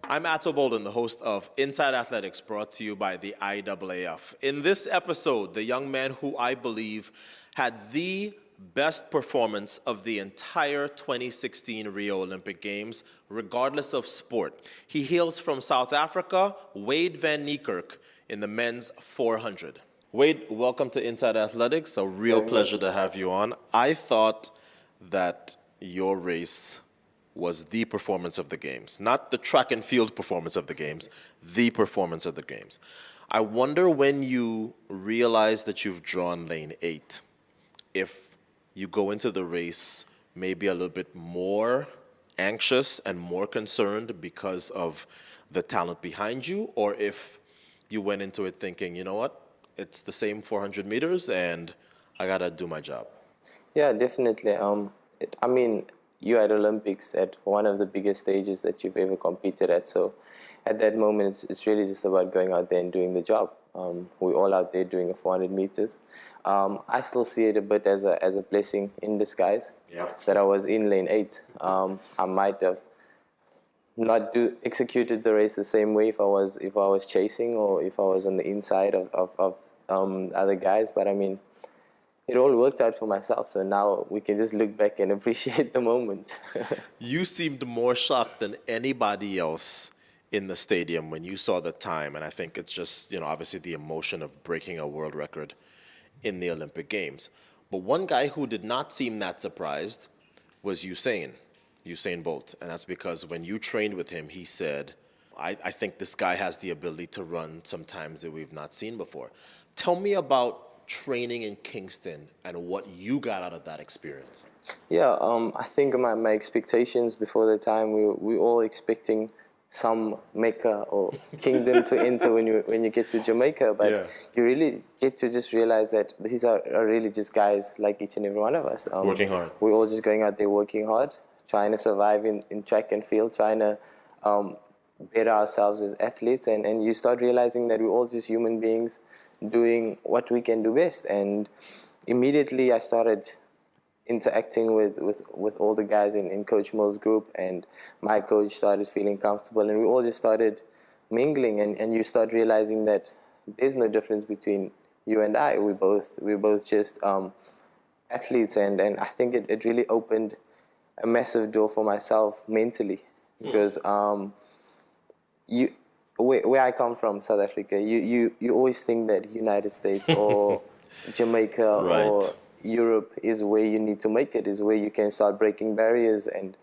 I'm Ato Boldon, the host of Inside Athletics, brought to you by the IAAF. In this episode, the young man who I believe had the best performance of the entire 2016 Rio Olympic Games, regardless of sport. He hails from South Africa, Wayde Van Niekerk, in the men's 400. Wayde, welcome to Inside Athletics. A real pleasure to have you on. I thought that your race was the performance of the games, not the track and field performance of the games, the performance of the games. I wonder when you realize that you've drawn lane 8, if you go into the race maybe a little bit more anxious and more concerned because of the talent behind you, or if you went into it thinking, you know what, it's the same 400 meters and I gotta do my job. Yeah, definitely. You're at Olympics at one of the biggest stages that you've ever competed at. So at that moment, it's really just about going out there and doing the job. We're all out there doing a 400 meters. I still see it a bit as a blessing in disguise that I was in lane 8. I might have not executed the race the same way if I was chasing or if I was on the inside of other guys. But I mean, it all worked out for myself, so now we can just look back and appreciate the moment. You seemed more shocked than anybody else in the stadium when you saw the time, and I think it's just, obviously the emotion of breaking a world record in the Olympic Games. But one guy who did not seem that surprised was Usain Bolt, and that's because when you trained with him, he said, I think this guy has the ability to run some times that we've not seen before. Tell me about training in Kingston and what you got out of that experience. Yeah, I think my expectations before the time, we were all expecting some Mecca or kingdom to enter when you get to Jamaica, but you really get to just realize that these are really just guys like each and every one of us. Working hard. We're all just going out there working hard, trying to survive in track and field, trying to better ourselves as athletes, and you start realizing that we're all just human beings doing what we can do best. And immediately I started interacting with all the guys in Coach Mo's group, and my coach started feeling comfortable, and we all just started mingling, and you start realizing that there's no difference between you and I. We're both just athletes, and I think it really opened a massive door for myself mentally, because where I come from, South Africa, you always think that United States or Jamaica or Europe is where you need to make it, is where you can start breaking barriers, and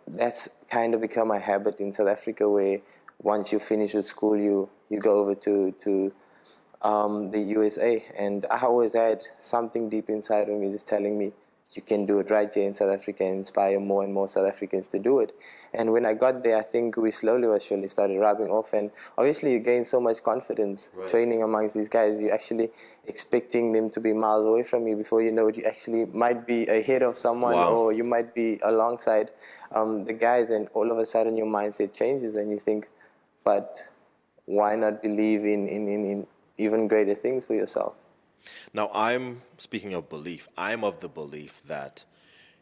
that's kind of become a habit in South Africa, where once you finish with school, you go over to the USA, and I always had something deep inside of me just telling me, you can do it right here in South Africa and inspire more and more South Africans to do it. And when I got there, I think we slowly but surely started rubbing off. And obviously you gain so much confidence training amongst these guys. You're actually expecting them to be miles away from you. Before you know it, you actually might be ahead of someone, or you might be alongside the guys. And all of a sudden your mindset changes and you think, but why not believe in even greater things for yourself? Now, speaking of belief, I'm of the belief that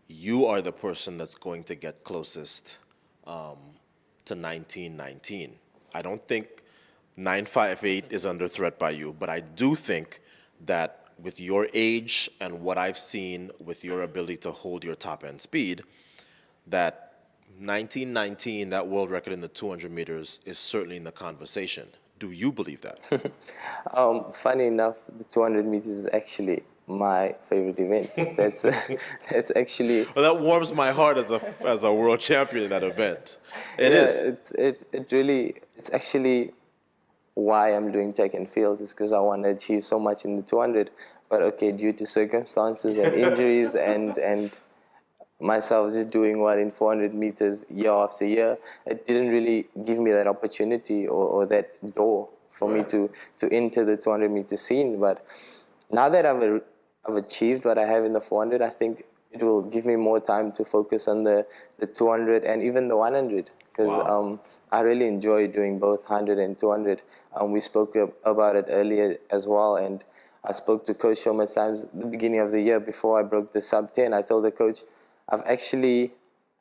you are the person that's going to get closest to 1919. I don't think 958 is under threat by you, but I do think that with your age and what I've seen with your ability to hold your top end speed, that 1919, that world record in the 200 meters, is certainly in the conversation. Do you believe that? Funny enough, the 200 meters is actually my favorite event. That's actually. Well, that warms my heart as a world champion in that event. It is. It's actually why I'm doing track and field, is because I want to achieve so much in the 200. But okay, due to circumstances and injuries and myself just doing well in 400 meters year after year, it didn't really give me that opportunity or that door for me to enter the 200 meter scene. But now that I've achieved what I have in the 400, I think it will give me more time to focus on the 200 and even the 100, because I really enjoy doing both 100 and 200. We spoke about it earlier as well, and I spoke to Coach so much times at the beginning of the year before I broke the sub 10. I told the coach, I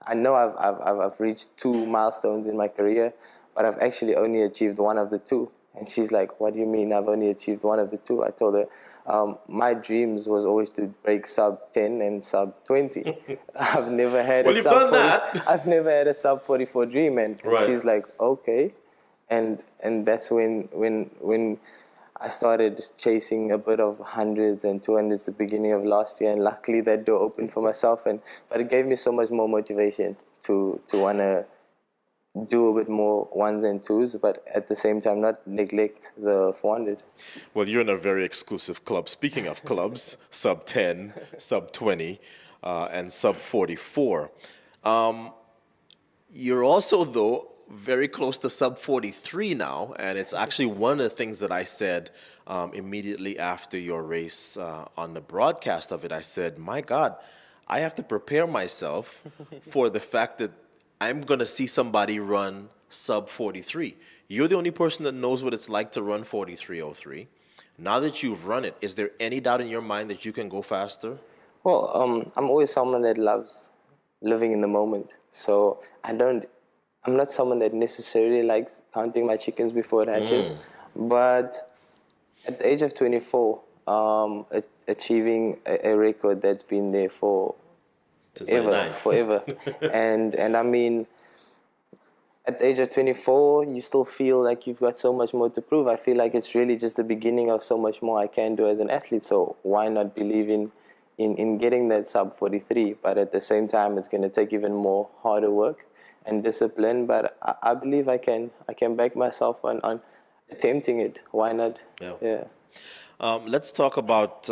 I know I've reached 2 milestones in my career, but I've actually only achieved one of the 2. And she's like, what do you mean I've only achieved one of the 2? I told her, my dreams was always to break sub 10 and sub 20. I've never had Well, you've done that. I've never had a sub 44 dream. And Right. she's like, okay. And that's when I started chasing a bit of 100s and 200s the beginning of last year, and luckily that door opened for myself. But it gave me so much more motivation to want to do a bit more 1s and 2s, but at the same time not neglect the 400. Well, you're in a very exclusive club. Speaking of clubs, sub 10, sub 20, and sub 44. You're also, though, very close to sub 43 now, and it's actually one of the things that I said immediately after your race on the broadcast of it. I said, my God, I have to prepare myself for the fact that I'm going to see somebody run sub 43. You're the only person that knows what it's like to run 43.03. Now that you've run it, is there any doubt in your mind that you can go faster? Well, I'm always someone that loves living in the moment. So I'm not someone that necessarily likes counting my chickens before it hatches. But at the age of 24, achieving a record that's been there for forever. and I mean, at the age of 24, you still feel like you've got so much more to prove. I feel like it's really just the beginning of so much more I can do as an athlete. So why not believe in getting that sub 43? But at the same time, it's going to take even more harder work and discipline. But I believe I can back myself on attempting it. Why not? Yeah. Let's talk about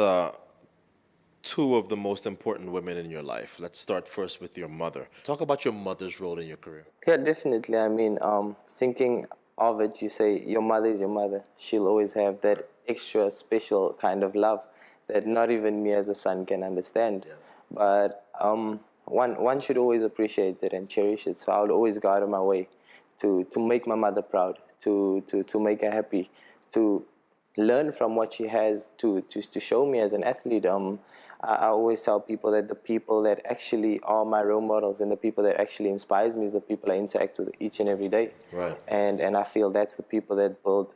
2 of the most important women in your life. Let's start first with your mother. Talk about your mother's role in your career. Yeah, definitely. I mean, thinking of it, you say your mother is your mother. She'll always have that extra special kind of love that not even me as a son can understand. Yes. But one should always appreciate it and cherish it. So I would always go out of my way to make my mother proud, to make her happy, to learn from what she has to show me as an athlete. I always tell people that the people that actually are my role models and the people that actually inspires me is the people I interact with each and every day. Right. And I feel that's the people that build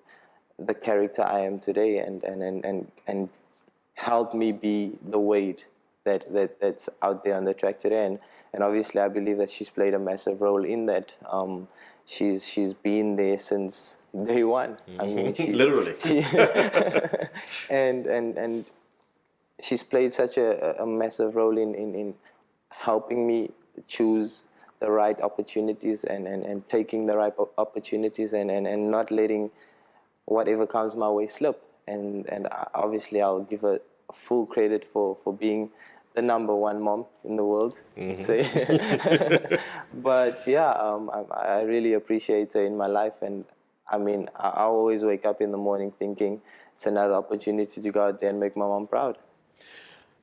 the character I am today and helped me be the Wayde that's out there on the track today. And obviously I believe that she's played a massive role in that. She's been there since day one. I mean, literally. And she's played such a massive role in helping me choose the right opportunities and taking the right opportunities and not letting whatever comes my way slip. And obviously I'll give her full credit for being the number 1 mom in the world. But yeah, I really appreciate her in my life. And I mean, I always wake up in the morning thinking it's another opportunity to go out there and make my mom proud.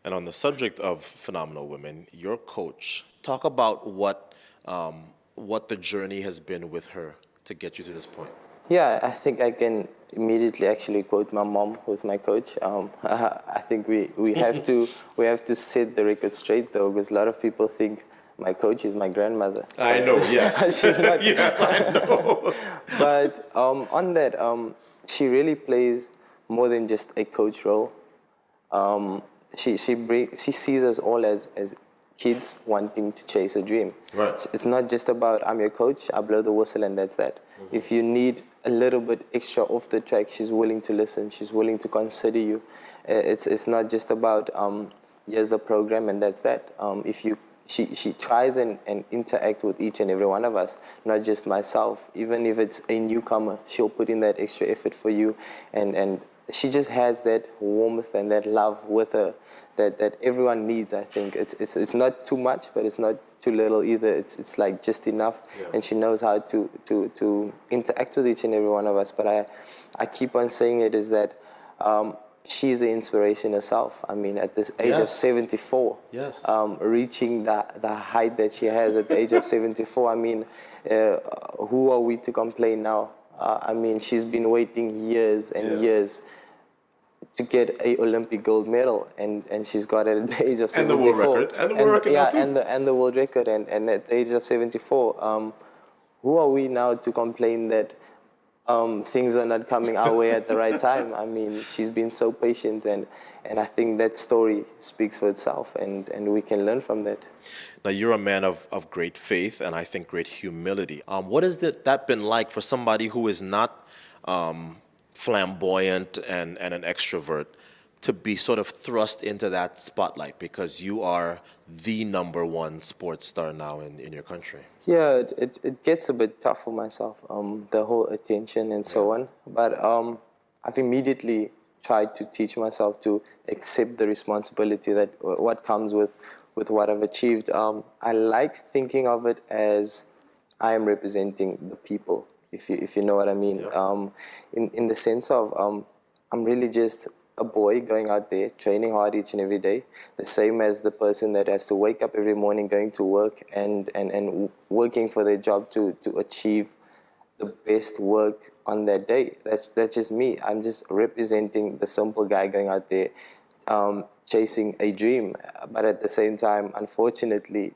And on the subject of phenomenal women, your coach, talk about what the journey has been with her to get you to this point. Yeah, I think I can immediately actually quote my mom, who's my coach. I think we have to set the record straight though, because a lot of people think my coach is my grandmother. I know, yes. She's not. Yes, I know. But on that, she really plays more than just a coach role. She sees us all as kids wanting to chase a dream. Right. It's not just about I'm your coach, I blow the whistle and that's that. Mm-hmm. If you need a little bit extra off the track, she's willing to listen. She's willing to consider you. It's not just about here's the program and that's that. She tries and interact with each and every one of us, not just myself. Even if it's a newcomer, she'll put in that extra effort for you, and she just has that warmth and that love with her that everyone needs. I think it's not too much, but it's not too little either. It's like just enough, yeah. And she knows how to interact with each and every one of us. But I keep on saying it is that she's the inspiration herself. I mean, at this age of 74, yes. Reaching the height that she has at the age of 74. I mean, who are we to complain now? I mean, she's been waiting years and years to get a Olympic gold medal, and she's got it at the age of 74. And the world record. And the world record now too. And the world record, and at the age of 74. Who are we now to complain that things are not coming our way at the right time? I mean, she's been so patient, and I think that story speaks for itself, and we can learn from that. Now, you're a man of great faith and I think great humility. What has that been like for somebody who is not flamboyant and an extrovert to be sort of thrust into that spotlight because you are the #1 sports star now in your country? Yeah, it gets a bit tough for myself, the whole attention and so on. But I've immediately tried to teach myself to accept the responsibility that what comes with what I've achieved. I like thinking of it as I am representing the people, if you know what I mean. Yeah. In the sense of I'm really just a boy going out there, training hard each and every day, the same as the person that has to wake up every morning, going to work and working for their job to achieve the best work on that day. That's just me. I'm just representing the simple guy going out there, chasing a dream. But at the same time, fortunately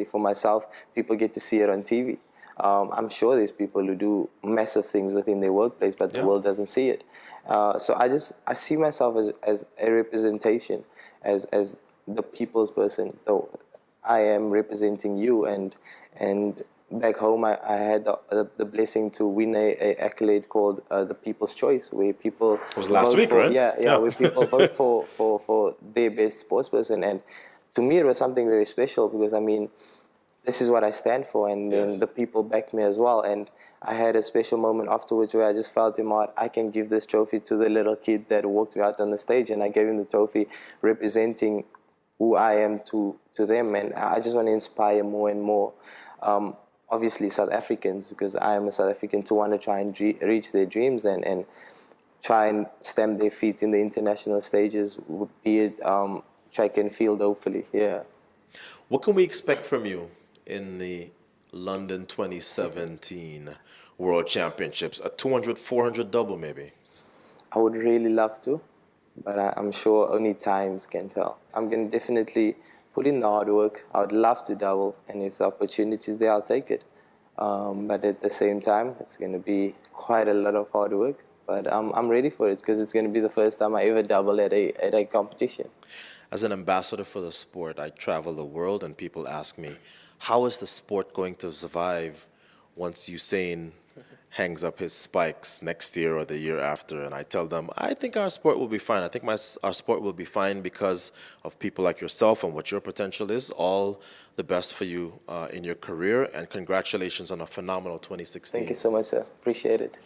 for myself, people get to see it on TV. I'm sure there's people who do massive things within their workplace, but the world doesn't see it. So I see myself as a representation, as the people's person. Though I am representing you, and back home I had the blessing to win a accolade called the People's Choice, where people it was last week, right? Yeah, where people vote for their best sports person, and to me it was something very special because I mean, this is what I stand for, and then the people back me as well. And I had a special moment afterwards where I just felt in my heart, I can give this trophy to the little kid that walked me out on the stage, and I gave him the trophy representing who I am to them. And I just want to inspire more and more, obviously South Africans, because I am a South African, to want to try and reach their dreams and try and stamp their feet in the international stages, be it track and field, hopefully, yeah. What can we expect from you in the London 2017 World Championships? A 200, 400 double, maybe? I would really love to, but I'm sure only times can tell. I'm going to definitely put in the hard work. I would love to double, and if the opportunity is there, I'll take it. But at the same time, it's going to be quite a lot of hard work. But I'm ready for it because it's going to be the first time I ever double at a competition. As an ambassador for the sport, I travel the world and people ask me, how is the sport going to survive once Usain hangs up his spikes next year or the year after? And I tell them, I think our sport will be fine. I think our sport will be fine because of people like yourself and what your potential is. All the best for you in your career, and congratulations on a phenomenal 2016. Thank you so much, sir. Appreciate it.